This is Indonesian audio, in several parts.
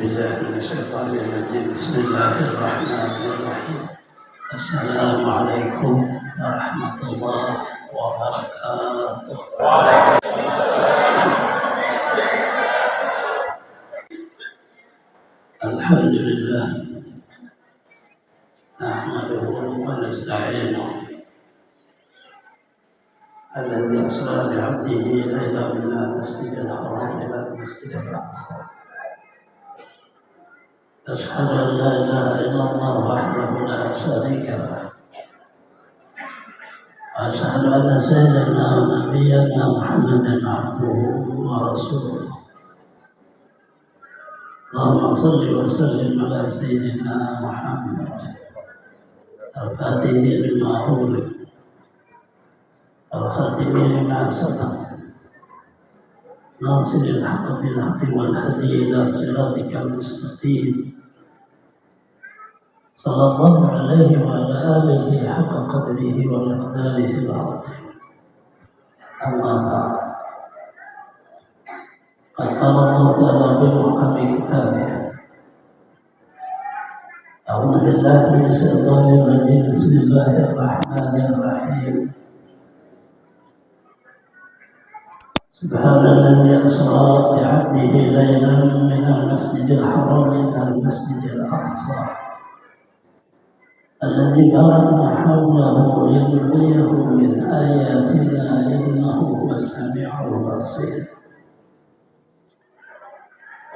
بالله من الشيطان الرجيم. بسم الله الرحمن الرحيم. السلام عليكم ورحمة الله وبركاته. الحمد لله نحمده ونستعينه الذي أسرى بعبده ليلا من المسجد الحرام إلى المسجد الأقصى. أشهد أن لا إله إلا الله وحده لا شريك له، وأشهد أن سيدنا ونبينا محمدا عبده ورسوله. اللهم صل وسلم على سيدنا محمد الفاتح لما أغلق الخاتم لما سبق ناصر الحق بالحق والهدي إلى صراطك المستقيم. صلى الله عليه وعلى آله حق قدره ومقداره العظيم. أما بعد، قد قال الله تعالى بمحكم كتابه: أعوذ بالله من الشيطان الرجيم. بسم الله الرحمن الرحيم. سبحان الذي أسرى بعبده ليلا من المسجد الحرام إلى المسجد الأقصى الذي باركنا حوله لنريه من آياتنا إنه هو السميع البصير.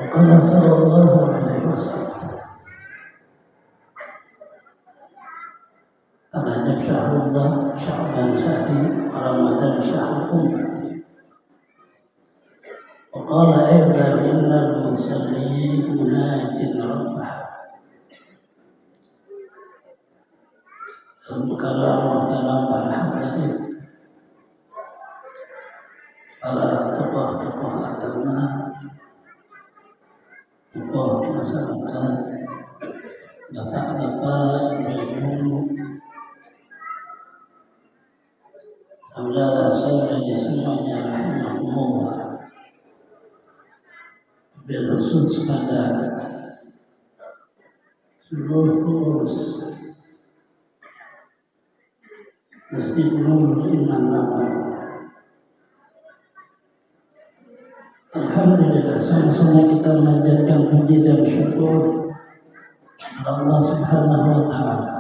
وقال صلى الله عليه وسلم: رجب شهر الله، شعبان شهري، ورمضان شهر أمتي. وقال أيضا: إن المصلين مناج ربه. Kalam para habaib, para tokoh-tokoh agama, tokoh masyarakat, bapak-bapak, ibu-ibu, saudara-saudari semuanya rahimahumullah. Berkhusus pada seluruh pengurus Masjid Nurul Iman Nabawi. Alhamdulillah, sama-sama kita menjadikan puji dan syukur kepada Allah Subhanahu wa Ta'ala,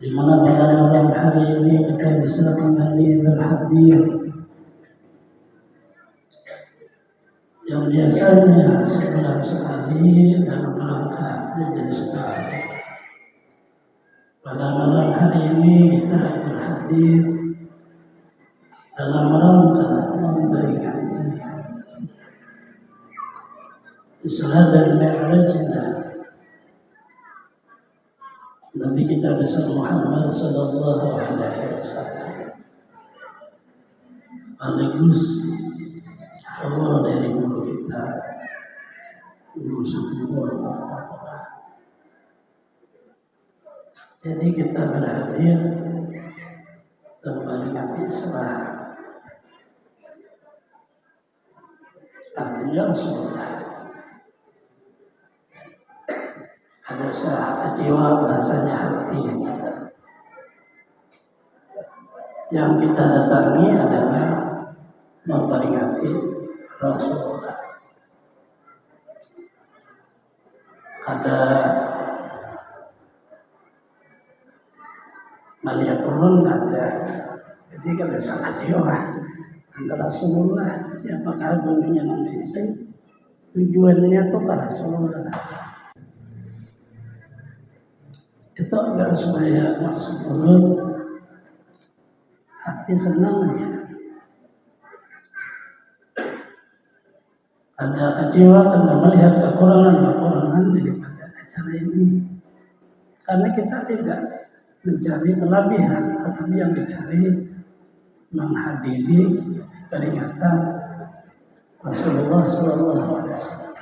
di mana pada malam hari ini kita bisa kembali berhadir. Yang biasanya sebulan sekali dalam rangka majelis taklim, pada malam hari ini kita berhadir dalam rangka memperingati Isra dan Mi'rajnya Nabi kita besar Muhammad sallallahu alaihi wasallam, sekaligus awal dari guru kita, guru sepuh Al-Fatihah. Jadi kita berhadir memperingati Isra. Artinya Rasulullah. Ada usaha jiwa, bahasanya hati. Yang kita datangi adalah memperingati Rasulullah. Ada Malia Purun, ada. Jadi kalau sangat jiwa ada Rasulullah, siapakah dunia manusia, tujuannya itu ke Rasulullah. Itu agar supaya masuk mulut, hati senang aja. Ada kecewa karena melihat kekurangan daripada acara ini. Karena kita tidak mencari kelebihan, tetapi yang dicari menghadiri peringatan Rasulullah Sallallahu Alaihi Wasallam.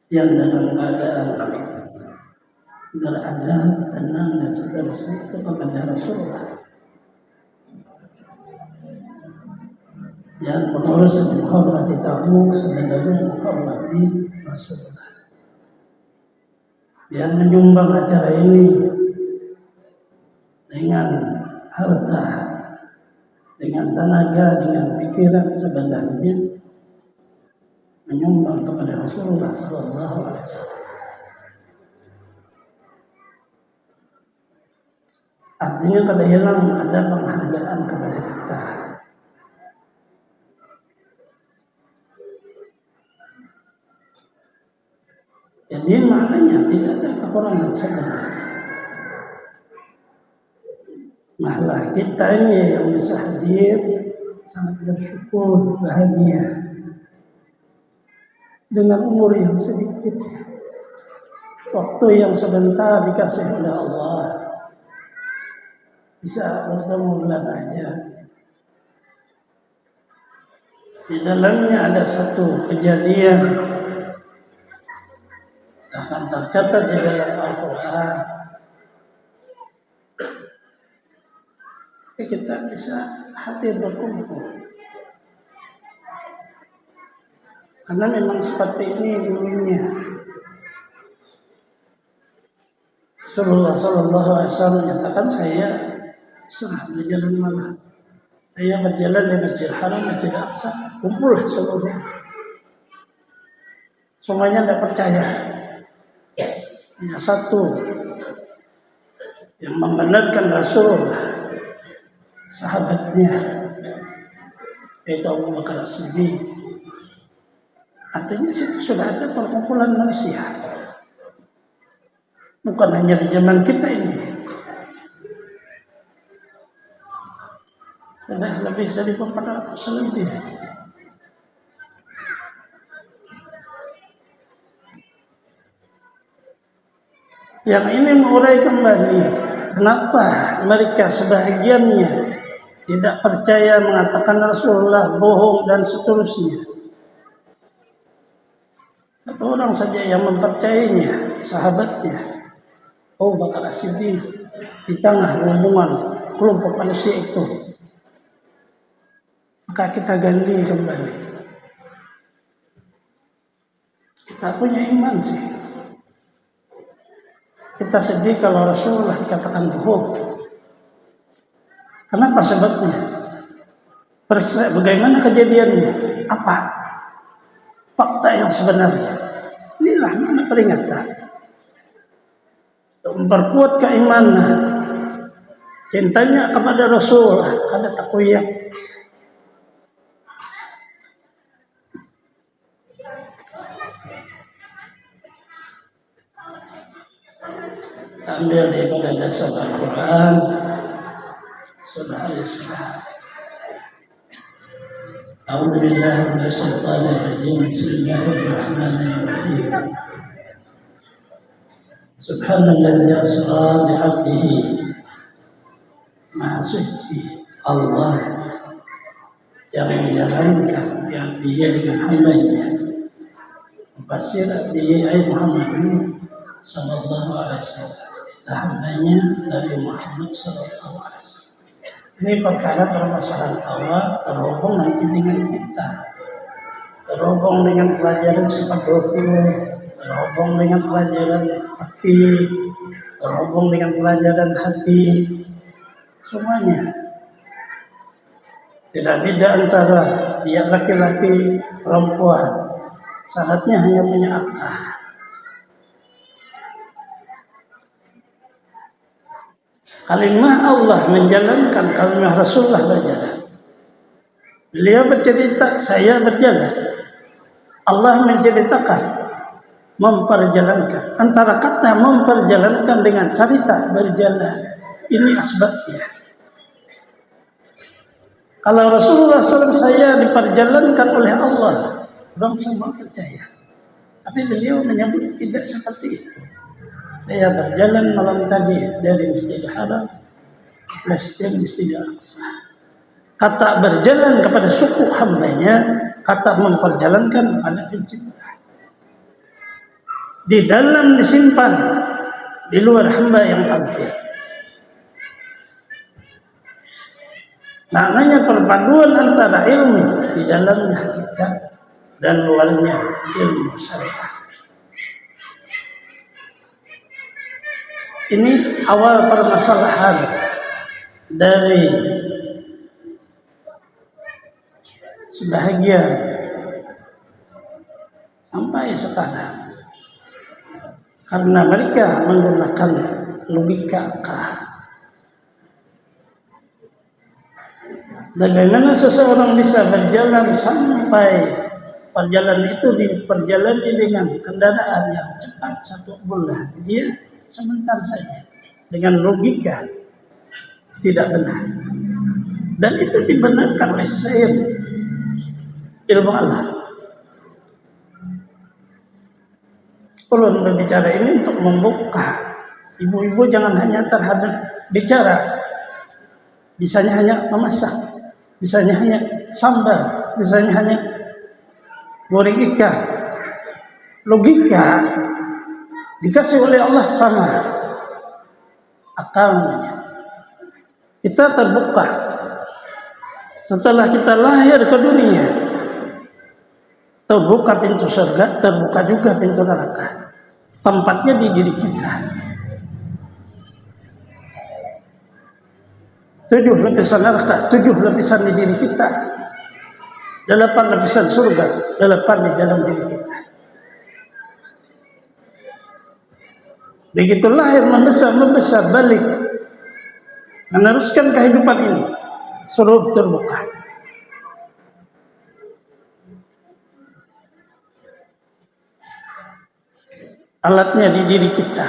Yang dalam keadaan beradab, tenang dan seterusnya itu kepada Rasulullah. Dan pengurus menghormati tamu sebenarnya menghormati Rasulullah. Yang menyumbang acara ini dengan harta, dengan tenaga, dengan pikiran sebenarnya menyumbang kepada Rasulullah Sallallahu Alaihi Wasallam. Artinya kada hilang ada penghargaan kepada kita. Jadi maknanya tidak ada kekurangan sebenarnya. Malah kita ini yang bisa hadir sangat bersyukur, bahagia dengan umur yang sedikit, waktu yang sebentar dikasih oleh Allah, bisa bertemu bulan aja. Di dalamnya ada satu kejadian akan tercatat di dalam Al-Quran. Kita bisa hadir berkumpul. Karena memang seperti ini dulunya. Rasulullah Sallallahu Alaihi Wasallam menyatakan, saya serah berjalan mana. Saya berjalan di Masjidil Haram, Masjidil Aqsa, kumpul seluruhnya. Semuanya tidak percaya. Hanya satu yang membenarkan Rasulullah, sahabatnya, yaitu Abu Bakar As-Siddiq. Artinya situ sudah ada perkumpulan manusia. Bukan hanya di zaman kita ini. Sudah lebih dari 400 lebih. Yang ini mengurai kembali kenapa mereka sebahagiannya tidak percaya, mengatakan Rasulullah bohong dan seterusnya. Satu orang saja yang mempercayainya, sahabatnya, Abu Bakar As-Siddiq, di tengah rombongan kelompok manusia itu. Maka kita gali kembali. Kita punya iman sih. Kita sedih kalau Rasulullah dikatakan bohong. Kenapa sebabnya? Periksa bagaimana kejadiannya. Apa fakta yang sebenarnya? Inilah mana peringatan. Untuk memperkuat keimanan, cintanya kepada Rasulullah, kada takuyak. Ambil daripada dasar Al-Quran, surah Al-Isra. A'udzu billahi minasyaitonir rajim. Bismillahirrahmanirrahim. Subhanalladzi asra bi 'abdihi. Maha suci Allah yang menjalankan yang dia dengan hamba-Nya. Mufassir abdihi ay Muhammad sallallahu alaihi wasallam. Hambanya Nabi Muhammad sallallahu alaihi wasallam. Ini perkara permasalahan awal terhubung nanti dengan kita, terhubung dengan pelajaran sifat 20, terhubung dengan pelajaran fikih, terhubung dengan pelajaran hati, semuanya. Tidak beda antara dia laki-laki perempuan, syaratnya hanya punya akal. Kalimah Allah menjalankan, kalimah Rasulullah berjalan. Beliau bercerita, saya berjalan. Allah menceritakan, memperjalankan. Antara kata memperjalankan dengan cerita berjalan, ini asbabnya. Kalau Rasulullah SAW saya diperjalankan oleh Allah, orang semua percaya. Tapi beliau menyebut tidak seperti itu. Saya berjalan malam tadi dari Masjidil Haram ke Masjidil Aqsa. Kata berjalan kepada suku hambanya, kata memperjalankan kepada pencipta. Di dalam disimpan, di luar hamba yang tampil. Maknanya perpaduan antara ilmu di dalamnya hakikat dan luarnya ilmu syariat. Ini awal permasalahan dari sebahagian sampai sekarang, karena mereka menggunakan logika akal. Bagaimana seseorang bisa berjalan sampai perjalanan itu diperjalani dengan kendaraan yang cepat 1 bulan, dia sebentar saja, dengan logika tidak benar. Dan itu dibenarkan oleh sains ilmu alam. Kalau berbicara ini untuk membuka ibu-ibu, jangan hanya terhadap bicara, bisanya hanya memasak, bisanya hanya sambal, bisanya hanya goreng ikan. Logika dikasih oleh Allah sama akalnya. Kita terbuka setelah kita lahir ke dunia, terbuka pintu surga, terbuka juga pintu neraka. Tempatnya di diri kita. 7 lapisan neraka, 7 lapisan di diri kita, 8 lapisan surga, 8 di dalam diri kita. Begitu lahir, membesar balik, meneruskan kehidupan ini, suruh terbuka. Alatnya di diri kita,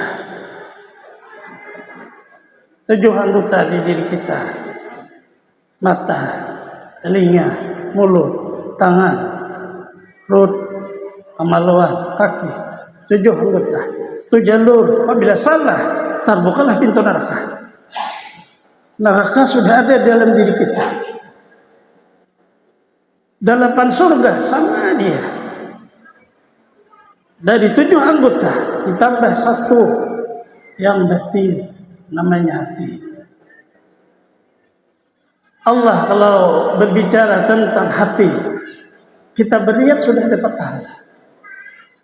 7 anggota di diri kita: mata, telinga, mulut, tangan, perut, kemaluan, kaki. 7 anggota, 7 jalur. Apabila salah, terbukalah pintu neraka. Neraka sudah ada dalam diri kita. 8 surga sama dia. Dari 7 anggota ditambah 1 yang batin, namanya hati. Allah kalau berbicara tentang hati, kita berniat sudah dapat pahala.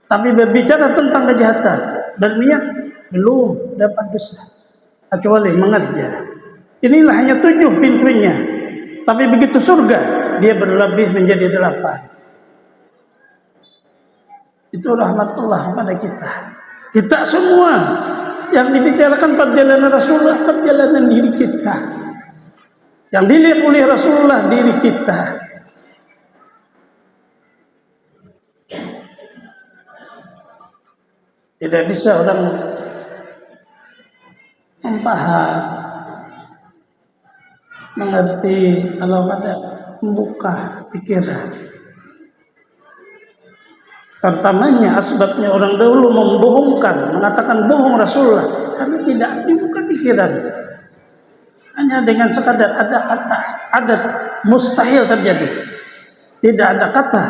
Tapi berbicara tentang kejahatan, berniat belum dapat dosa, kecuali mengerja. Inilah hanya 7 pintunya. Tapi begitu surga, dia berlebih menjadi 8. Itu rahmat Allah pada kita. Kita semua yang dibicarakan perjalanan Rasulullah, perjalanan diri kita. Yang dilihat oleh Rasulullah, diri kita. Tidak bisa orang memaham, mengerti kalau ada membuka pikiran. Pertamanya asbabnya orang dahulu membohongkan, mengatakan bohong Rasulullah karena tidak dibuka pikiran. Hanya dengan sekadar ada kata, ada mustahil terjadi. Tidak ada kata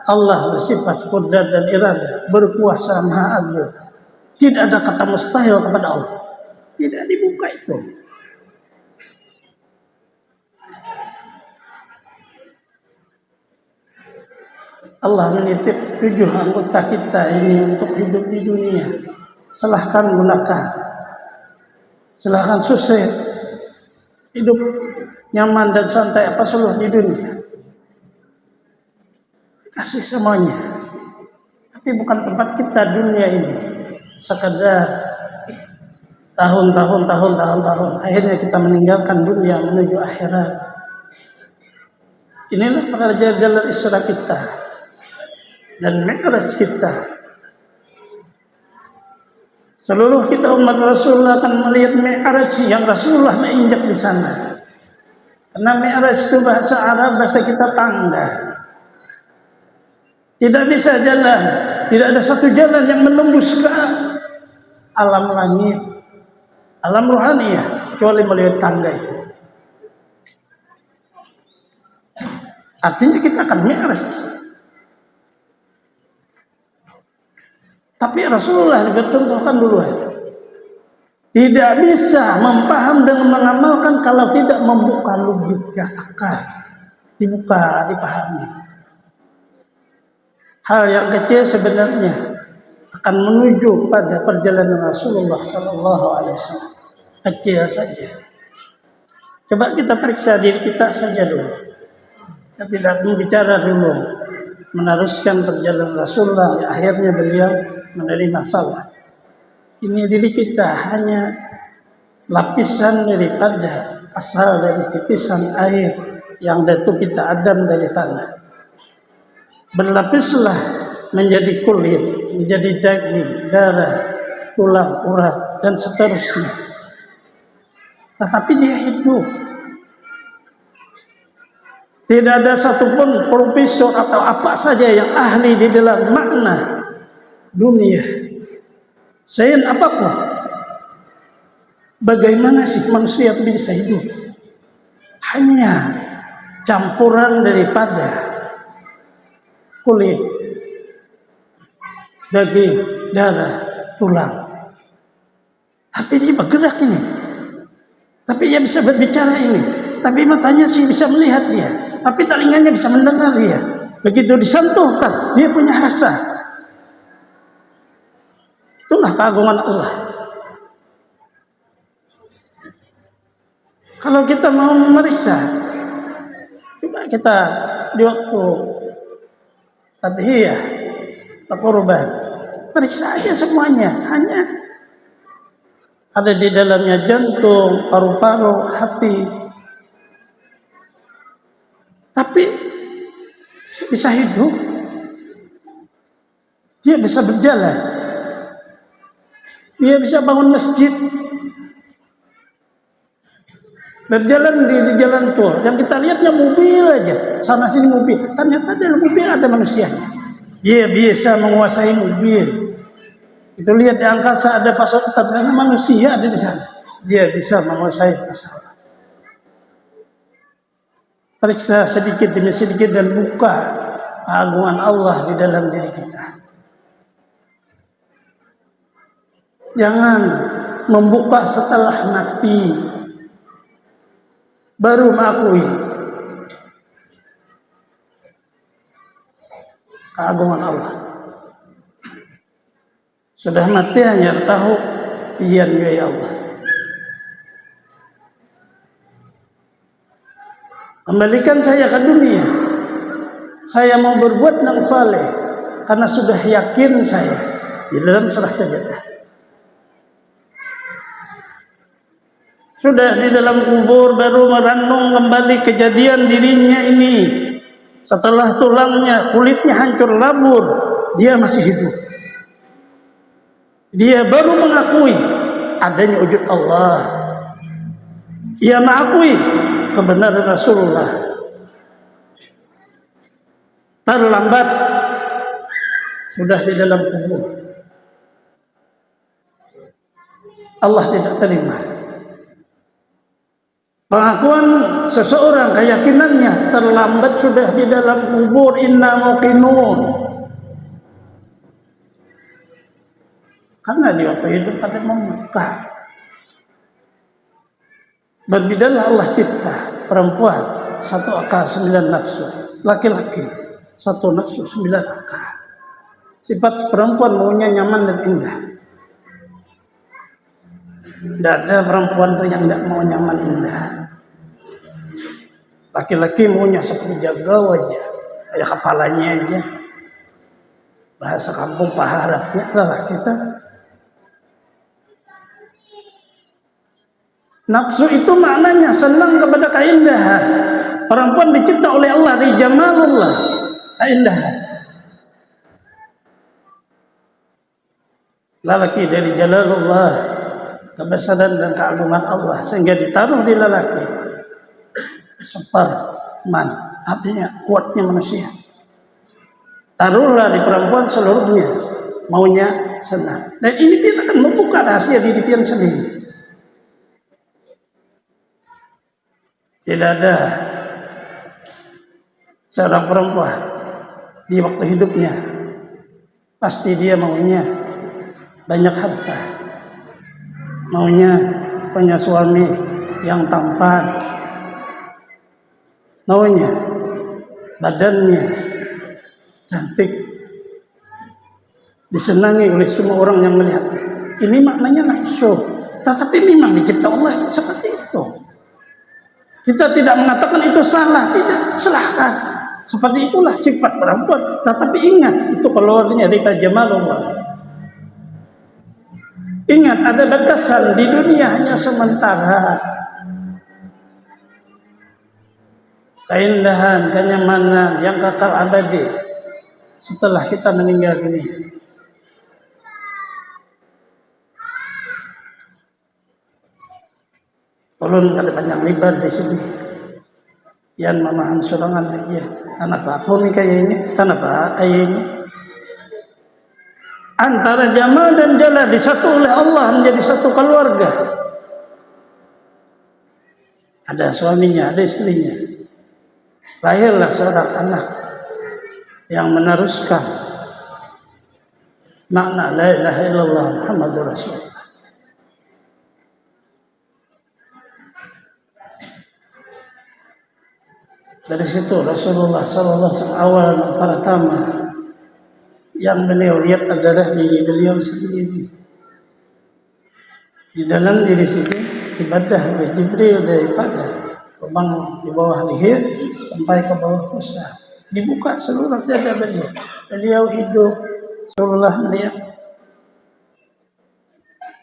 Allah bersifat qudrat dan iradah, berkuasa maha agung. Tidak ada kata mustahil kepada Allah. Tidak dibuka itu. Allah menitip 7 anggota kita ini untuk hidup di dunia. Silahkan gunakan. Silahkan sukses. Hidup nyaman dan santai apa seluruh di dunia. Kasih semuanya. Tapi bukan tempat kita dunia ini. Sekadar tahun. Akhirnya kita meninggalkan dunia menuju akhirat. Inilah perjalanan Isra kita dan Mi'raj kita. Seluruh kita umat Rasulullah akan melihat Mi'raj yang Rasulullah menginjak di sana. Karena Mi'raj itu bahasa Arab, bahasa kita tangga. Tidak bisa jalan, tidak ada satu jalan yang menembus ke alam langit, alam rohani kecuali melalui tangga itu. Artinya kita akan Mi'raj. Tapi Rasulullah dipertemukan duluan. Tidak bisa memaham dan mengamalkan kalau tidak membuka logika akal. Dibuka, dipahami. Hal yang kecil sebenarnya akan menuju pada perjalanan Rasulullah Sallallahu Alaihi Wasallam. Kecil saja. Coba kita periksa diri kita saja dulu. Kita tidak berbicara dulu meneruskan perjalanan Rasulullah. Akhirnya beliau menerima salah. Ini diri kita hanya lapisan daripada asal dari titisan air yang datu kita adam dari tanah. Berlapislah menjadi kulit, menjadi daging, darah, tulang, urat, dan seterusnya. Tetapi dia hidup. Tidak ada satupun profesor atau apa saja yang ahli di dalam makna dunia. Sains apapun. Bagaimana sih manusia itu bisa hidup? Hanya campuran daripada kulit, daging, darah, tulang. Tapi dia bergerak ini. Tapi dia bisa berbicara ini. Tapi matanya sih bisa melihat dia. Tapi telinganya bisa mendengar dia. Begitu disentuhkan, dia punya rasa. Itulah keagungan Allah. Kalau kita mau memeriksa, coba kita di waktu tadhiyah, kurban, periksa aja semuanya. Hanya ada di dalamnya jantung, paru-paru, hati. Tapi bisa hidup, dia bisa berjalan, dia bisa bangun masjid, berjalan di jalan tol. Yang kita lihatnya mobil aja, sana sini mobil. Ternyata dalam mobil ada manusianya. Dia bisa menguasai mobil. Itu lihat di angkasa ada pesawat, ternyata manusia ada di sana. Dia bisa menguasai pesawat. Periksa sedikit demi sedikit dan buka keagungan Allah di dalam diri kita. Jangan membuka setelah mati baru mengakui keagungan Allah. Sudah mati hanya tahu pian ya Allah. Kembalikan saya ke dunia. Saya mau berbuat yang saleh karena sudah yakin saya di dalam surah Sajadah. Sudah di dalam kubur baru merenung kembali kejadian dirinya ini. Setelah tulangnya, kulitnya hancur labur, dia masih hidup. Dia baru mengakui adanya wujud Allah. Ia mengakui kebenaran Rasulullah. Terlambat, sudah di dalam kubur. Allah tidak terima. Pengakuan seseorang, keyakinannya terlambat sudah di dalam kubur. Inna muqinun. Karena di waktu hidup ada membuka. Berbedalah Allah cipta perempuan 1 akal 9 nafsu, laki-laki 1 nafsu 9 akal. Sifat perempuan maunya nyaman dan indah. Tidak ada perempuan tuh yang tidak mau nyaman indah. Laki-laki maunya seperti jaga wajah, kayak kepalanya aja. Bahasa kampung paharapnya adalah kita. Nafsu itu maknanya senang kepada keindahan. Perempuan dicipta oleh Allah di jamalullah, keindahan. Lelaki dari jalalullah, kebesaran dan keagungan Allah, sehingga ditaruh di lelaki. Superman, artinya kuatnya manusia. Taruhlah di perempuan seluruhnya, maunya senang. Dan ini dia akan membuka rahasia diri dia sendiri. Tidak ada seorang perempuan di waktu hidupnya pasti dia maunya banyak harta. maunya punya suami yang tampan, maunya badannya cantik, disenangi oleh semua orang yang melihat. Ini maknanya nafsu, tetapi memang dicipta Allah seperti itu. Kita tidak mengatakan itu salah, tidak, silahkan. Seperti itulah sifat perempuan. Tetapi ingat, itu keluarnya dari jamalullah. Ingat, ada batasan di dunia hanya sementara. Keindahan, kenyamanan yang kekal abadi setelah kita meninggal dunia. Ulun kada banyak libat di sini. Yang memaham surangan aja. Kenapa pun kayak ini? Kenapa kayak ini? Antara Jamal dan Jalal disatu oleh Allah menjadi satu keluarga. Ada suaminya, ada istrinya. Lahirlah seorang anak yang meneruskan makna la ilaha illallah Muhammadur Rasulullah. Dari situ Rasulullah sallallahu alaihi wasallam awal pertama yang beliau lihat adalah diri beliau sendiri. Di dalam diri sendiri ibadah oleh Jibril daripada lubang di bawah leher sampai ke bawah pusat. Dibuka seluruh dada beliau. Beliau hidup, Rasulullah melihat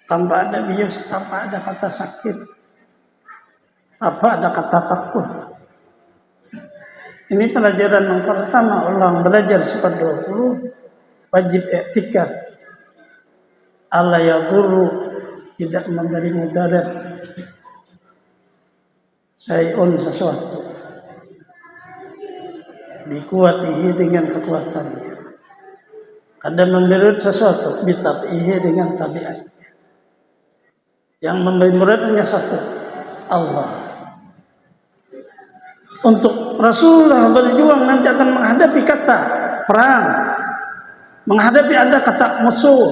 tanpa ada bius, tanpa ada kata sakit, tanpa ada kata takut. Ini pelajaran yang pertama orang belajar sifat 20 wajib i'tikad. Allah ya guru, tidak memberi mudarat syai'un sesuatu bikuatihi dengan kekuatannya, kadang memberi sesuatu bitab'ihi dengan tabiatnya. Yang memberi mudarat hanya satu, Allah. Untuk Rasulullah berjuang nanti akan menghadapi kata perang, menghadapi ada kata musuh,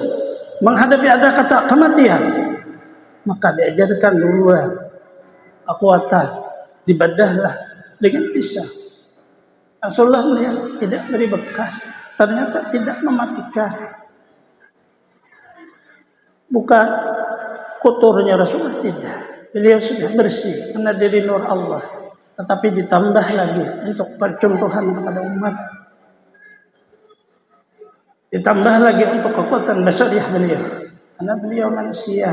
menghadapi ada kata kematian, maka diajarkan duluan kekuatan, dibadahlah dengan pisau. Rasulullah melihat tidak beri bekas, ternyata tidak mematikan. Bukan kotornya Rasulullah, tidak. Beliau sudah bersih karena dari nur Allah. Tetapi ditambah lagi untuk percontohan kepada umat. Ditambah lagi untuk kekuatan basariah beliau. Karena beliau manusia.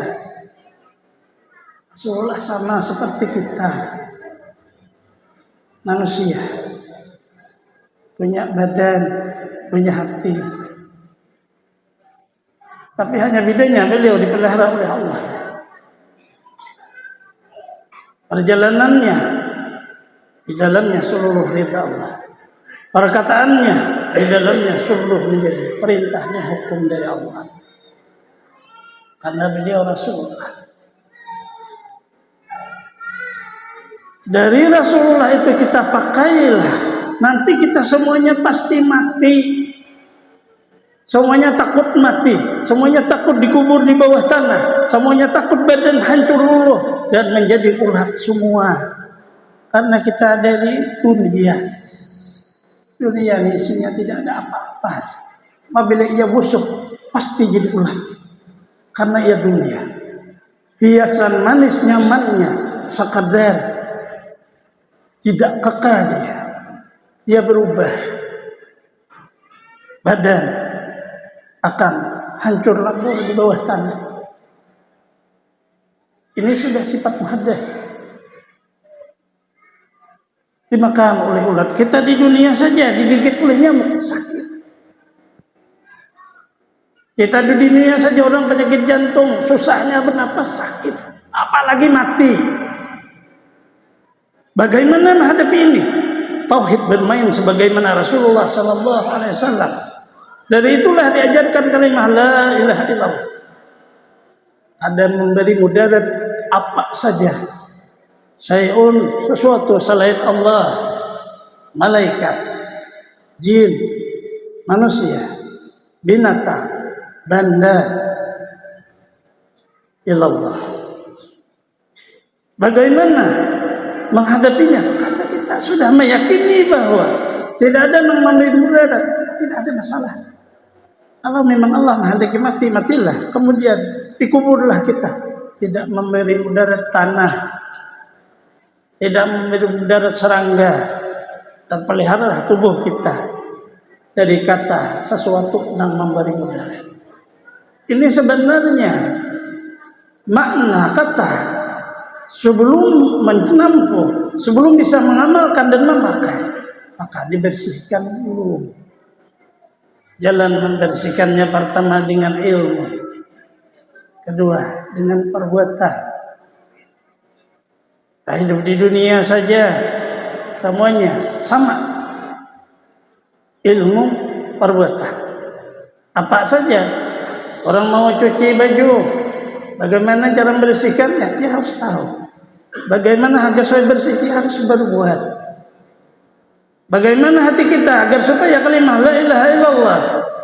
Rasulullah sama seperti kita. Manusia. Punya badan, punya hati. Tapi hanya bedanya beliau dipelihara oleh Allah. Perjalanannya di dalamnya seluruh ridha Allah. Perkataannya di dalamnya seluruh menjadi perintahnya hukum dari Allah. Karena beliau Rasulullah. Dari Rasulullah itu kita pakailah. Nanti kita semuanya pasti mati. Semuanya takut mati. Semuanya takut dikubur di bawah tanah. Semuanya takut badan hancur luluh dan menjadi ulat semua. Karena kita dari dunia. Dunia ini isinya tidak ada apa-apa. Apabila ia busuk, pasti jadi ulat. Karena ia dunia. Hiasan manis nyamannya sekadar, tidak kekal dia. Dia berubah. Badan akan hancur lebur di bawah tanah. Ini sudah sifat muhaddas. Dimakan oleh ulat. Kita di dunia saja digigit oleh nyamuk, sakit. Kita di dunia saja orang penyakit jantung, susahnya bernapas, sakit. Apalagi mati. Bagaimana menghadapi ini? Tauhid bermain sebagaimana Rasulullah sallallahu alaihi wasallam. Dari itulah diajarkan kalimat la ilaha illallah. Ada memberi mudarat apa saja. Syai'un sesuatu selain Allah, malaikat, jin, manusia, binatang, benda, ilallah. Bagaimana menghadapinya? Karena kita sudah meyakini bahwa tidak ada yang memberi mudarat, tidak ada masalah. Kalau memang Allah menghendaki mati, matilah. Kemudian dikuburlah kita. Tidak memberi mudarat tanah, tidak memberi mudarat serangga. Terpeliharalah tubuh kita dari kata sesuatu yang memberi mudarat. Ini sebenarnya makna kata sebelum menempuh, sebelum bisa mengamalkan dan memakai, maka dibersihkan dulu. Jalan membersihkannya pertama dengan ilmu, kedua dengan perbuatan. Nah, hidup di dunia saja semuanya sama, ilmu, perbuatan. Apa saja orang mau cuci baju, bagaimana cara membersihkannya? Dia harus tahu. Bagaimana agar supaya bersih? Dia harus berbuat. Bagaimana hati kita agar supaya kalimah la ilaha illallah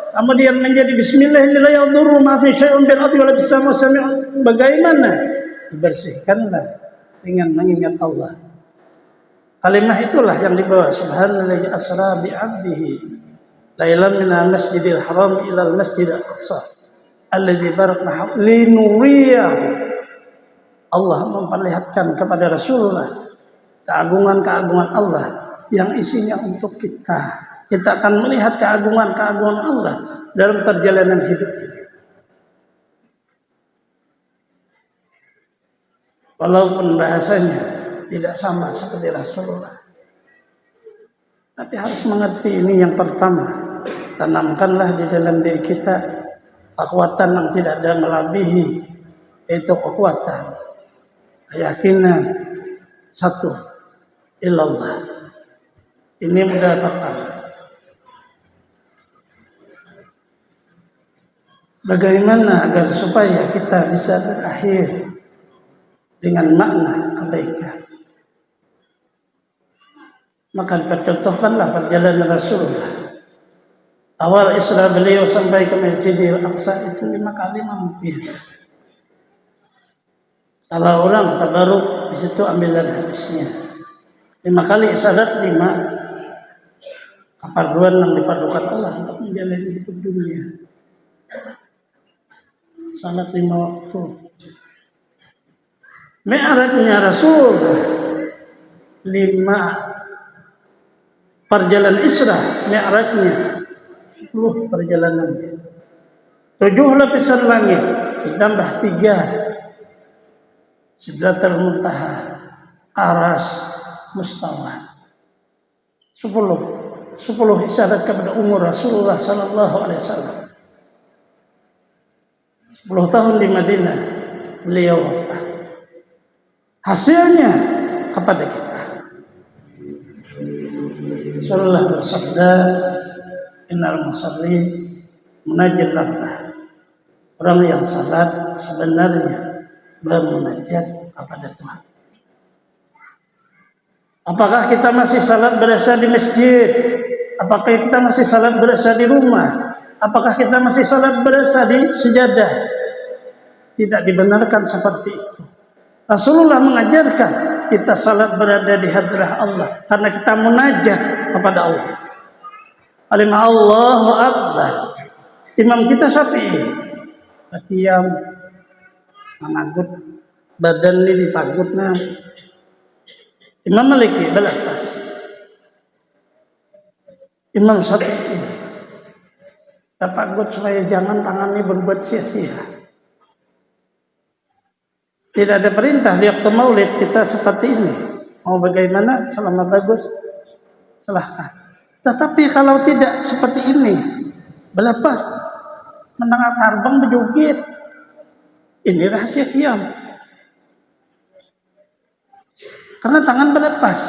kemudian menjadi bismillah la yadurru ma fi syai'un bil ardi wala bis sama'i. Bagaimana? Dibersihkanlah dengan mengingat Allah. Kalimah itulah yang dibawa subhanallazi asra bi 'abdihi lailan minal masjidil haram ilal masjidil aqsa alladzi barakna linuriyahu. Allah memperlihatkan kepada Rasulullah keagungan-keagungan Allah yang isinya untuk kita. Kita akan melihat keagungan-keagungan Allah dalam perjalanan hidup ini. Walaupun bahasanya tidak sama seperti Rasulullah, tapi harus mengerti ini yang pertama. Tanamkanlah di dalam diri kita kekuatan yang tidak ada melebihi, yaitu kekuatan keyakinan satu ilallah. Ini mudah bakal. Bagaimana agar supaya kita bisa berakhir dengan makna kebaikan? Maka dipercontohkanlah perjalanan Rasulullah. Awal Isra beliau sampai ke Masjidil Aqsa itu 5 kali mampir. Kalau orang tabaruk di situ ambilan hadisnya. 5 kali isyarat, 5 kepaduan yang dipadukan Allah untuk menjalani hidup dunia. Salat 5 waktu. Mi'rajnya Rasulullah 5 perjalanan Isra, Mi'rajnya 10 perjalanannya. 7 lapisan langit ditambah 3 Sidratul Muntaha, Aras, Mustawa. 10 isyarat kepada umur Rasulullah sallallahu alaihi wasallam. 10 tahun di Madinah beliau wafat. Hasilnya kepada kita. Rasulullah bersabda, innal musalli munajjat rabbah. Orang yang salat sebenarnya bermunajat kepada Tuhan. Apakah kita masih salat berasa di masjid? Apakah kita masih salat berasa di rumah? Apakah kita masih salat berasa di sejadah? Tidak dibenarkan seperti itu. Rasulullah mengajarkan kita salat berada di hadrah Allah karena kita munajat kepada Allah. Kalimah Allahu Akbar. Imam kita Syafi'i qiyam mengagut badan ini dipagutna. Imam Maliki balakas. Imam Syafi'i tapagut supaya jangan tangannya berbuat sia-sia. Tidak ada perintah di waktu maulid kita seperti ini. Mau bagaimana selama bagus silahkan. Tetapi kalau tidak seperti ini, belepas menengah tarbang berjoget. Ini rahasia qiyam. Karena tangan berlepas.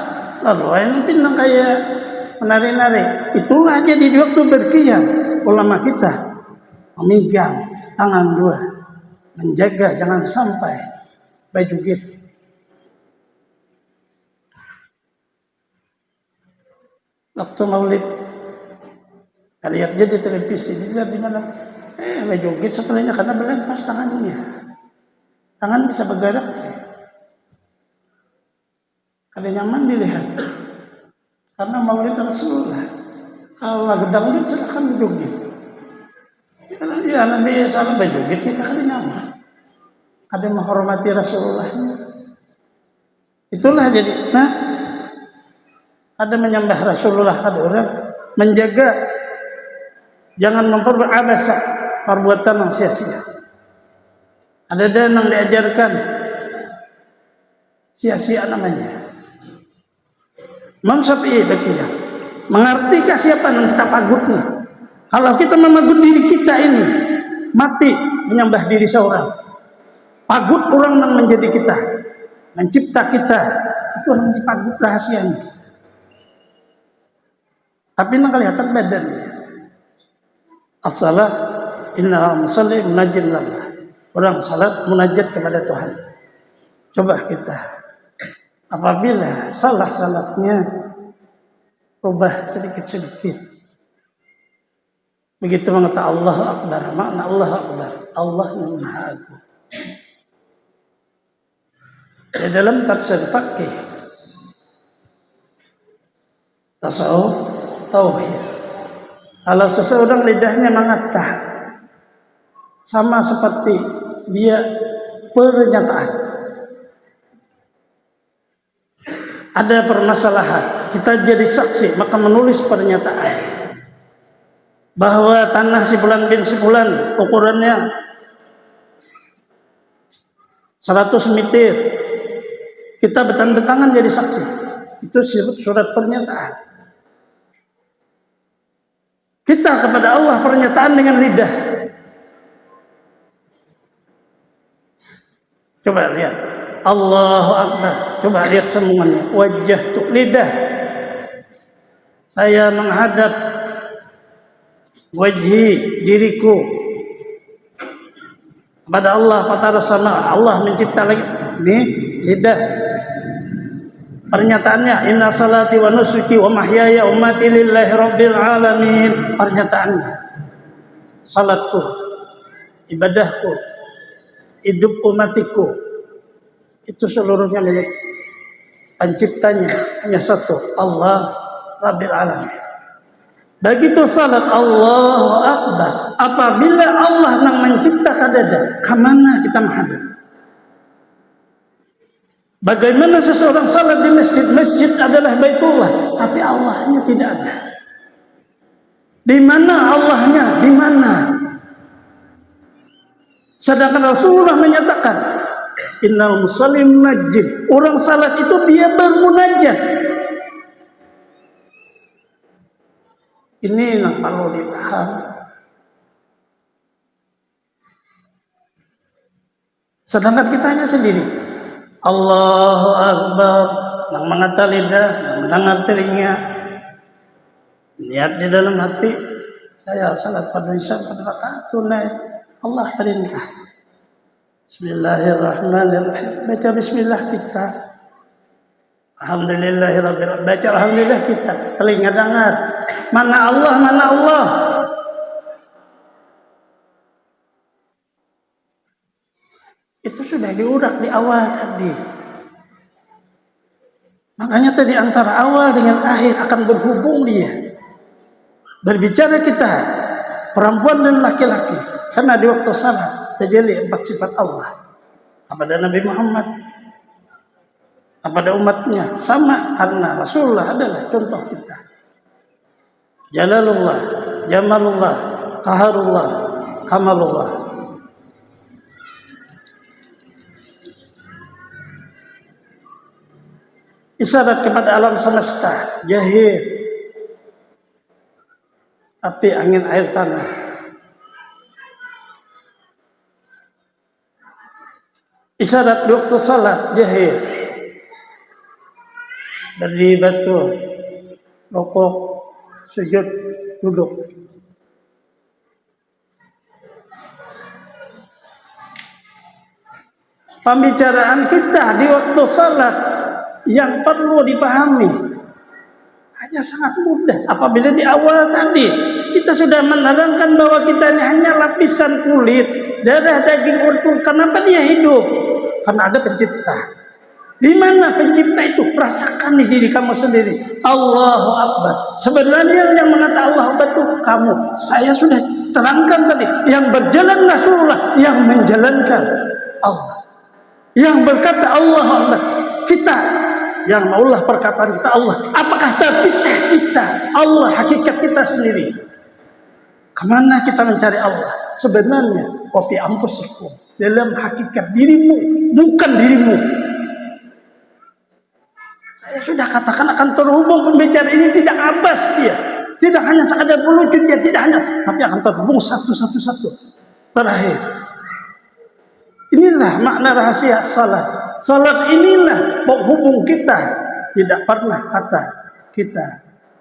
Lalu yang pinang kayak menari-nari. Itulah jadi di waktu berqiyam ulama kita memegang tangan dua, menjaga jangan sampai berjoget. Waktu maulid, lihat jadi televisi, dilihat di mana, berjoget setelahnya karena berlepas tangannya. Tangan bisa bergerak sih. Ada nyaman dilihat. Karena maulid Rasulullah. Kalau lagu dangdut silahkan berjoget. Kalau dia Nabi salah berjoget kita kan nyaman. Ada menghormati Rasulullah. Itulah jadi. Nah, ada menyembah Rasulullah, ada orang menjaga jangan memperbuat abasa, perbuatan yang sia-sia. Ada yang diajarkan sia-sia namanya. Imam Syafi'i berkata, mengertikah siapa yang kita pagutnya? Kalau kita memagut diri kita ini, mati menyembah diri seorang. Pagut orang yang menjadi kita, mencipta kita, itu yang dipagut rahasianya. Tapi nak kelihatan badannya. As-salah inna musalli munajjid lillah. Orang salat munajat kepada Tuhan. Coba kita, apabila salah salatnya ubah sedikit-sedikit. Begitu mengatakan Allahu Akbar, makna Allahu Akbar, Allah yang Maha Agung. Di dalam tafsir Faqih tasawuf tauhid, kalau seseorang lidahnya mengatakan sama seperti dia pernyataan, ada permasalahan, kita jadi saksi, maka menulis pernyataan bahwa tanah si fulan bin si fulan ukurannya 100 meter, kita bertanda tangan jadi saksi, itu disebut surat pernyataan. Kita kepada Allah pernyataan dengan lidah. Coba lihat, Allahu Akbar. Coba lihat semuanya. Wajah tuh lidah. Saya menghadap wajhi diriku kepada Allah. Fatara sama Allah mencipta lagi. Nih lidah. Pernyataannya, inna salati wa nusuki wa mahyaya ummati lillahi rabbil alamin. Pernyataannya, salatku, ibadahku, hidupku, matiku, itu seluruhnya milik penciptanya, hanya satu, Allah rabbil alamin. Begitu salat Allahu Akbar, apabila Allah yang mencipta kadada, kemana kita menghadap? Bagaimana seseorang salat di masjid? Masjid adalah Baitullah, tapi Allahnya tidak ada. Di mana Allahnya? Di mana? Sedangkan Rasulullah menyatakan, innal musallim majid. Orang salat itu dia bermunajat. Ini yang perlu dipahami. Sedangkan kita hanya sendiri. Allahu Akbar, yang mengata lidah, yang mendengar telinga, niat di dalam hati, saya salat pada isya pada rakaat tunai, Allah perintah. Bismillahirrahmanirrahim. Baca bismillah kita. Alhamdulillahirabbil alamin. Baca alhamdulillah kita. Telinga dengar. Mana Allah, mana Allah. Itu sudah diurak di awal tadi. Makanya tadi antara awal dengan akhir akan berhubung dia. Berbicara kita, perempuan dan laki-laki. Karena di waktu salat terjadi 4 sifat Allah. Kepada Nabi Muhammad, kepada umatnya. Sama karena Rasulullah adalah contoh kita. Jalalullah, Jamalullah, Qaharullah, Kamalullah. Isyarat kepada alam semesta, jahir, api, angin, air, tanah. Isyarat di waktu salat, jahir, berdiri, batu, rokok, sujud, duduk. Pembicaraan kita di waktu salat yang perlu dipahami hanya sangat mudah. Apabila di awal tadi kita sudah menerangkan bahwa kita ini hanya lapisan kulit, darah, daging, utuh. Kenapa dia hidup? karena ada pencipta. Di mana pencipta itu? Rasakan di diri kamu sendiri. Allahu Akbar. Sebenarnya yang mengatakan Allah Akbar itu kamu. Saya sudah terangkan tadi. Yang berjalan Rasulullah, yang menjalankan Allah. Yang berkata Allah Akbar. Kita yang maulah perkataan kita Allah. Apakah terpisah kita? Allah hakikat kita sendiri. Kemana kita mencari Allah? Sebenarnya wafi ampusikum, dalam hakikat dirimu, bukan dirimu. Saya sudah katakan akan terhubung pembicara ini tidak abas dia. Tidak hanya sekadar melucu dia, tidak hanya, tapi akan terhubung satu-satu. Terakhir. Inilah makna rahasia salat. Salat inilah penghubung kita. Tidak pernah kata kita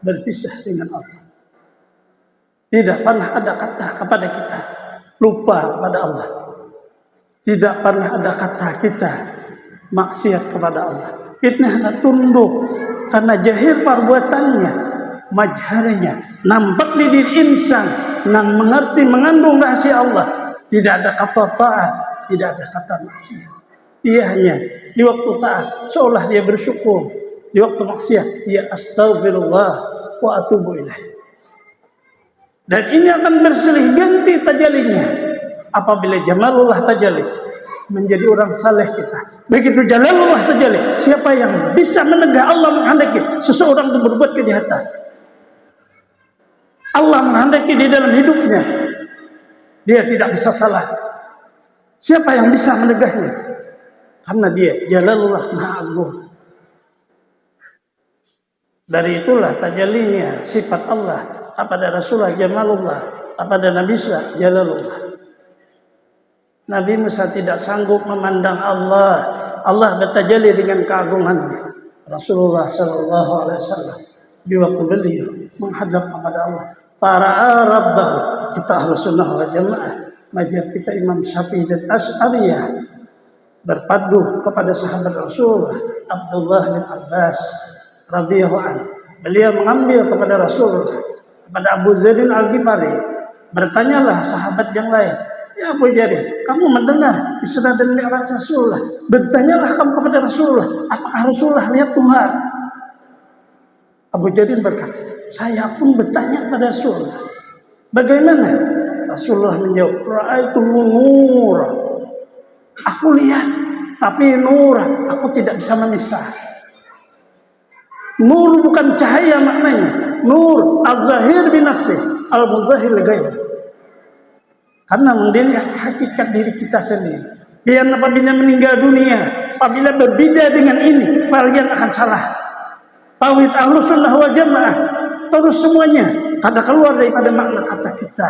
berpisah dengan Allah. Tidak pernah ada kata kepada kita lupa kepada Allah. Tidak pernah ada kata kita maksiat kepada Allah. Kita hendak tunduk karena jahir perbuatannya, majharnya, nampak di diri insan, nang mengerti mengandung rahasia Allah. Tidak ada kata taat, tidak ada kata maksiat. Dia hanya di waktu taat seolah dia bersyukur, di waktu maksiat dia astagfirullah wa atubu ilaih. Dan ini akan bersilih ganti tajalinya apabila jamalullah tajalli menjadi orang saleh kita. Begitu jalalullah tajalli, siapa yang bisa menegah Allah menghendaki seseorang itu berbuat kejahatan, Allah menghendaki di dalam hidupnya dia tidak bisa salah. Siapa yang bisa menegahnya? Karena dia jalalullah maha agung. Dari itulah tajallinya sifat Allah kepada Rasulullah jamalullah, kepada Nabi Musa jalalullah. Nabi Musa tidak sanggup memandang Allah. Allah bertajalli dengan keagungannya. Rasulullah sallallahu alaihi wasallam di waktu beliau menghadap kepada Allah, para rabbahu, kita Ahlus Sunnah wal Jamaah, mazhab kita Imam Syafi'i dan Asy'ariyah, berpadu kepada sahabat Rasulullah Abdullah bin Abbas radhiyallahu anhu. Beliau mengambil kepada Rasulullah, kepada Abu Zaidin Al-Ghifari. Bertanyalah sahabat yang lain, ya Abu Jarir, kamu mendengar Isra dan Mi'raj Rasulullah? Bertanyalah kamu kepada Rasulullah, apakah Rasulullah lihat Tuhan? Abu Jarir berkata, saya pun bertanya kepada Rasulullah, bagaimana? Rasulullah menjawab, ra'aitu nur. Aku lihat, tapi nur, aku tidak bisa memisah. Nur bukan cahaya maknanya. Nur az-zahir bi nafsi, al-muzahir li ghairi. Karena melihat hakikat diri kita sendiri. Biar apabila meninggal dunia, apabila berbeda dengan ini, kalian akan salah. Tauhid Ahlus Sunnah wal Jamaah terus semuanya kada keluar daripada makna kata kita.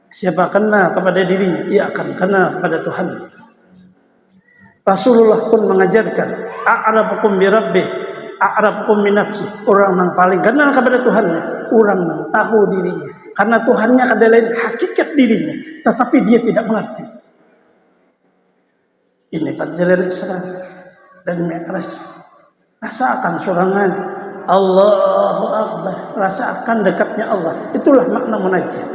Siapa kena kepada dirinya, ia akan kena kepada Tuhan. Rasulullah pun mengajarkan, a'rafukum bi rabbih, a'rafukum min nafsi. Orang yang paling kenal kepada Tuhannya, orang yang tahu dirinya. Karena Tuhannya adalah hakikat dirinya, tetapi dia tidak mengerti. Ini perjalanan Isra dan Mi'raj. Rasakan surangan Allahu Akbar, rasakan dekatnya Allah. Itulah makna munajat.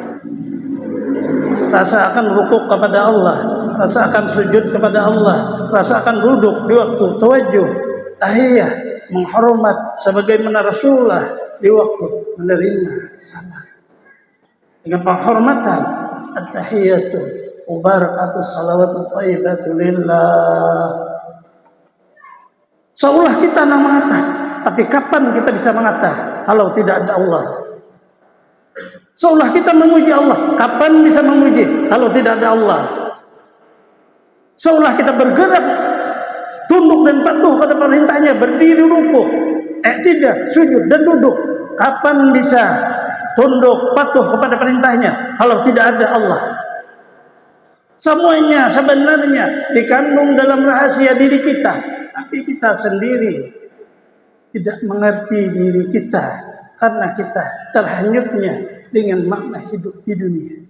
Rasakan rukuk kepada Allah, rasakan sujud kepada Allah, rasakan duduk di waktu tawajuh, tahiyah, menghormat sebagaimana Rasulullah di waktu menerima salam. Dengan penghormatan, at-tahiyatu mubarakatuh salawatu thayyibatu lillah. Seolah kita nak mengata, tapi kapan kita bisa mengata kalau tidak ada Allah? Seolah kita memuji Allah, kapan bisa memuji kalau tidak ada Allah? Seolah kita bergerak, tunduk dan patuh pada perintahnya, berdiri rukuk, tidak, sujud dan duduk. Kapan bisa tunduk patuh kepada perintahnya kalau tidak ada Allah? Semuanya sebenarnya dikandung dalam rahasia diri kita, tapi kita sendiri tidak mengerti diri kita karena kita terhanyutnya dengan makna hidup di dunia.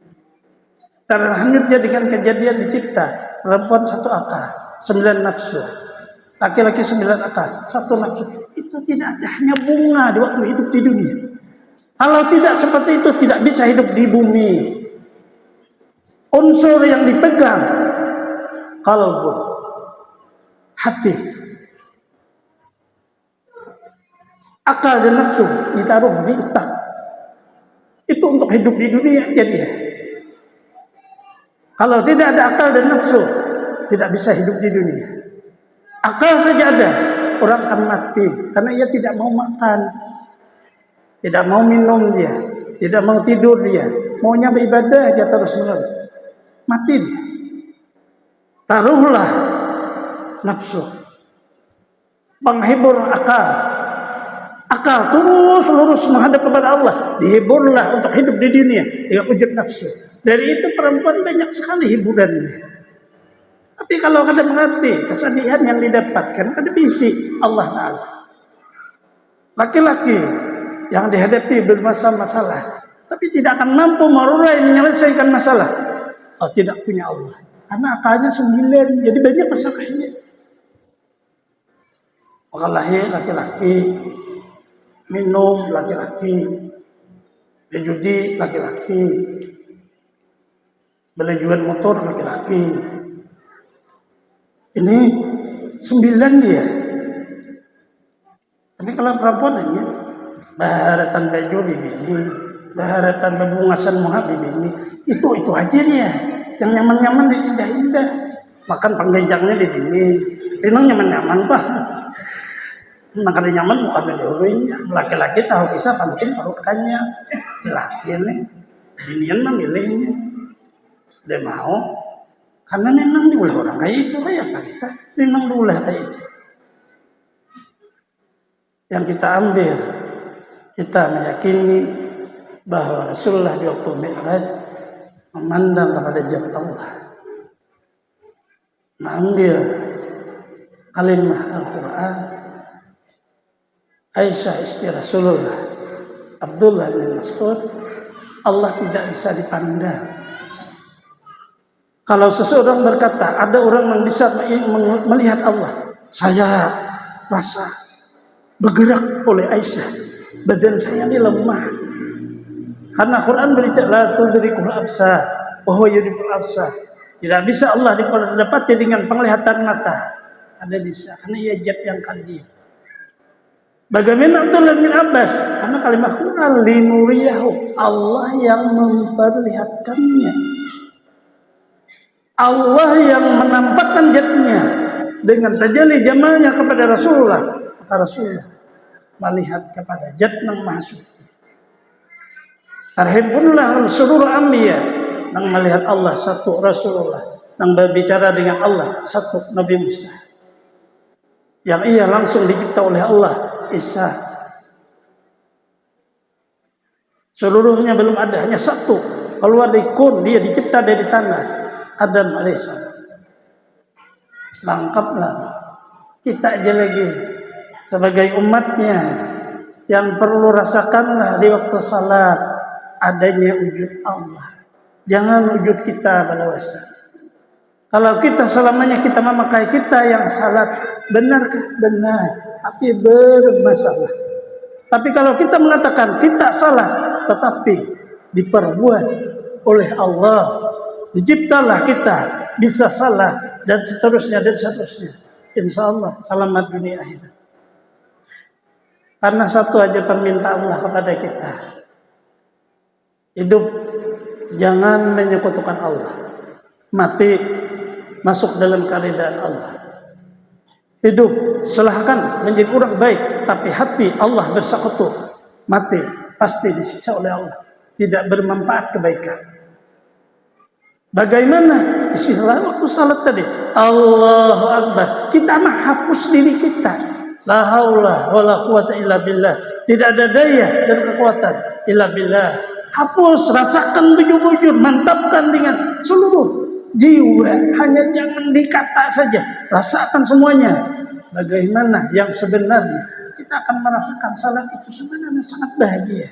Terhanyutnya dengan kejadian dicipta perempuan satu akal, 9 nafsu, laki-laki 9 akal, 1 nafsu. Itu tidak ada, hanya bunga di waktu hidup di dunia. Kalau tidak seperti itu tidak bisa hidup di bumi. Unsur yang dipegang qalbun, hati. Akal dan nafsu ditaruh di otak. Itu untuk hidup di dunia jadi ya. Kalau tidak ada akal dan nafsu, tidak bisa hidup di dunia. Akal saja ada, orang akan mati karena ia tidak mau makan, tidak mau minum dia, tidak mau tidur dia, maunya beribadah aja terus menerus. Mati dia. Taruhlah nafsu, penghibur akal. Akal terus lurus menghadap kepada Allah, dihiburlah untuk hidup di dunia dengan ujub nafsu. Dari itu perempuan banyak sekali hiburannya. Tapi kalau kada mengerti kesedihan yang didapatkan, kada bisi Allah Ta'ala. Laki-laki yang dihadapi bermasalah, tapi tidak akan mampu merurai menyelesaikan masalah. Oh, tidak punya Allah. Karena akalnya 9, jadi banyak masalahnya. Maka lahir laki-laki, minum laki-laki, berjudi laki-laki, belajuan motor laki-laki. Ini 9 dia. Tapi kalau perempuan hanya baharatan baju ini, baharatan bebungasan muhabib ini, itu aja dia. Yang nyaman-nyaman di indah-indah. Makan panggenjangnya di sini. Memang nyaman-nyaman pak. Maka dia nyaman bukan menurunnya. Laki-laki tahu bisa penting perutkannya. Laki ini, binian memilihnya. Dia mau. Karena memang diulah orang kayak itu kayak apa kita. Memang diulah kayak itu. Yang kita ambil, kita meyakini bahwa Rasulullah di waktu Mi'raj memandang kepada zat Allah. Mengambil kalimah Al-Quran. Aisyah istri Rasulullah, Abdullah bin Mas'ud, Allah tidak bisa dipandang. Kalau seseorang berkata, ada orang yang bisa melihat Allah, saya rasa bergerak oleh Aisyah, badan saya ini lemah. Karena Quran beritahu la tudrikul absar wa huwa yudrikul absar. Tidak bisa Allah didapati dengan penglihatan mata. Ada bisa, karena ia zat yang qadim. Bagaimana Abdullah bin Abbas? Karena kalimat Quran linuriyahu, Allah yang memperlihatkannya. Allah yang menampakkan zatnya dengan tajalli jamalnya kepada Rasulullah. Maka Rasulullah melihat kepada zat yang maha suci. Tarhibunlah seluruh anbiya yang melihat Allah satu Rasulullah, yang berbicara dengan Allah satu Nabi Musa. Yang ia langsung dicipta oleh Allah, Isa. Seluruhnya belum ada, hanya satu. Keluar dari kun, dia dicipta dari tanah, Adam alaihissalam. Lengkaplah. Kita aja lagi sebagai umatnya yang perlu rasakanlah di waktu salat adanya wujud Allah. Jangan wujud kita pada wasa. Kalau kita selamanya kita memakai kita yang salat, benarkah? Benar, tapi bermasalah. Tapi kalau kita mengatakan kita salah, tetapi diperbuat oleh Allah, diciptalah kita bisa salah dan seterusnya dan seterusnya. Insya Allah selamat dunia akhirat. Karena satu aja permintaan Allah kepada kita, hidup jangan menyekutukan Allah, mati masuk dalam keridaan Allah. Hidup silahkan menjadi orang baik, tapi hati Allah bersekutu, mati pasti disiksa oleh Allah, tidak bermanfaat kebaikan. Bagaimana istilah waktu salat tadi, Allahu Akbar, kita mah hapus diri kita, la haula wala quwata illa billah, tidak ada daya dan kekuatan illa billah. Hapus, rasakan bujur-bujur, mantapkan dengan seluruh jiwa, hanya jangan dikata saja, rasakan semuanya. Bagaimana yang sebenarnya, kita akan merasakan salat itu sebenarnya sangat bahagia.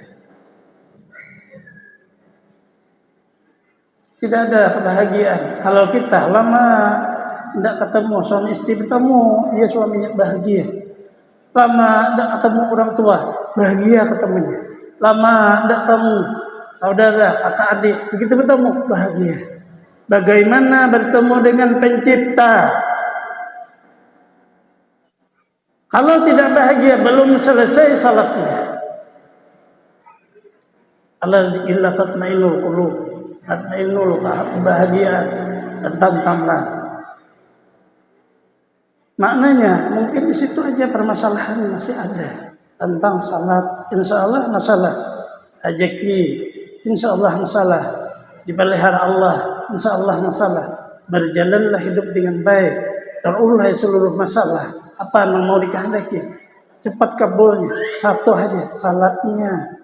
Tidak ada kebahagiaan kalau kita lama tidak ketemu suami istri, bertemu dia suaminya bahagia. Lama tidak ketemu orang tua, bahagia ketemunya. Lama tidak ketemu saudara, kakak adik, begitu bertemu bahagia. Bagaimana bertemu dengan pencipta? Kalau tidak bahagia, belum selesai salatnya. Ala dzikrillah tatma'innul qulub. Tatma'innul kebahagiaan dan tentramlah. Maknanya mungkin di situ aja permasalahan masih ada tentang salat. Insya Allah masalah rezeki, insya Allah masalah dipelihara Allah, insya Allah masalah berjalanlah hidup dengan baik, terurai seluruh masalah. Apa yang mau dikehendaki? Cepat kabulnya. Satu aja, salatnya.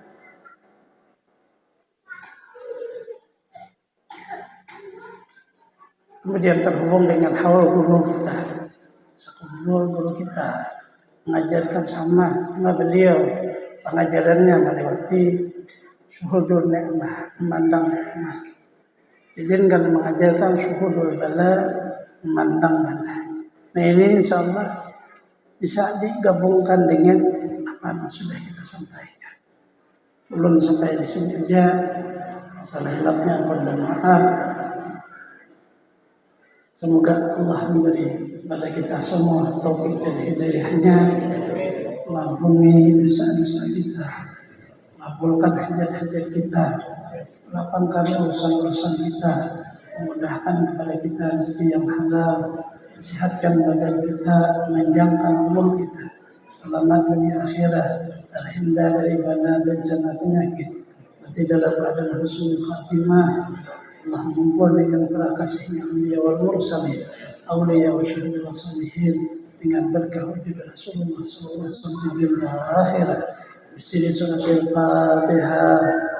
Kemudian terhubung dengan haul guru kita. Guru kita mengajarkan sama beliau. Pengajarannya melewati syuhudul nikmah, memandang nikmat. Izinkan mengajarkan syuhudul bala, memandang bala. Nah ini insya Allah bisa digabungkan dengan apa yang sudah kita sampaikan. Belum sampai di sini aja. Salah hilapnya mohon maaf. Semoga Allah memberi kepada kita semua taufik dan hidayahnya, mengampuni dosa-dosa kita, mengabulkan hajat-hajat kita, melapangkan urusan-urusan kita, memudahkan kepada kita rezeki yang halal, sehatkan badan kita, memanjangkan umur kita, selamat dunia akhirat, terhindar dari bala bencana penyakit, mati dalam keadaan husnul khatimah. Allah mengumpul dengan para kasihnya Anbiya wal Mursalin, Awliya wa Syuhada wa Salihin, dengan berkah wujud Rasulullah SAW di dunia wal akhirat. Bismillahirrahmanirrahim. Al-Fatihah.